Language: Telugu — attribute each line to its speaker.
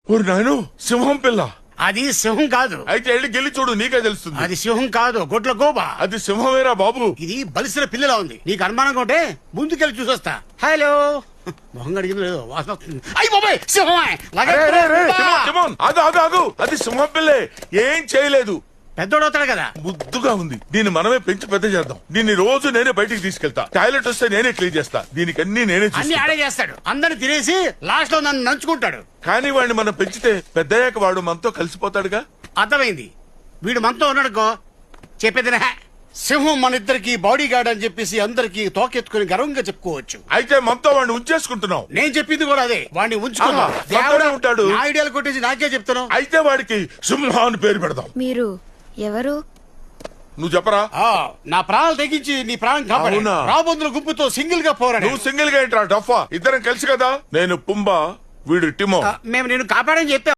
Speaker 1: ఓరి నాయను, సింహం పిల్ల.
Speaker 2: అది సింహం కాదు.
Speaker 1: అయితే వెళ్ళి గెలి చూడు, నీకే తెలుస్తుంది.
Speaker 2: అది సింహం కాదు, గొడ్ల గోబా.
Speaker 1: అది సింహమేరా బాబు.
Speaker 2: ఇది బలిసిన పిల్లలా ఉంది. నీకు అనుమానంగా ఉంటే ముందుకెళ్ళి చూసొస్తా. హలో, మొహం అడిగింది లేదు, వాసన వస్తుంది. అయ్యి బాబాయ్, సింహమే.
Speaker 1: ఆగు, అది సింహం పిల్లే, ఏం చేయలేదు.
Speaker 2: పెద్దోడవుతాడు కదా.
Speaker 1: ముద్దుగా ఉంది. దీన్ని మనమే పెంచి పెద్ద చేద్దాం. దీన్ని రోజు నేనే బయటికి తీసుకెళ్తా. టాయిలెట్ వస్తే నేనే క్లీన్ చేస్తా. దీనికి అన్ని నేనే
Speaker 2: అన్ని ఆడే చేస్తాడు. అందరిని తినేసి లాస్ట్ లో నన్ను నంచుకుంటాడు.
Speaker 1: కానీ వాడిని మనం పెంచితే పెద్దయ్యాక వాడు మనతో కలిసిపోతాడుగా.
Speaker 2: అర్థమైంది. వీడు మనతో ఉన్నాడుకో చెప్పేదినా. సింహం మన ఇద్దరికి బాడీ గార్డ్ అని చెప్పేసి అందరికి తోకెత్తుకుని గర్వంగా చెప్పుకోవచ్చు.
Speaker 1: అయితే మనతో వాడిని ఉంచేసుకుంటున్నావు.
Speaker 2: నేను చెప్పింది కూడా అదే. వాడిని ఉంచుకున్నా
Speaker 1: ఉంటాడు.
Speaker 2: ఐడియాలు కొట్టేసి నాకే చెప్తాను.
Speaker 1: అయితే వాడికి సింహ అని పేరు పెడదాం.
Speaker 3: మీరు ఎవరు?
Speaker 1: నువ్వు చెప్పరా.
Speaker 2: నా ప్రాణాలు తెగించి నీ ప్రాణం కాపాడు. రాబందుల గుంపుతో సింగిల్ గా పోరాడు.
Speaker 1: నువ్వు సింగిల్ గా ఏంట్రా డఫా? ఇద్దరం కలిసి కదా. నేను పుంబా, వీడు టిమో.
Speaker 2: మేము నేను కాపాడని చెప్పా.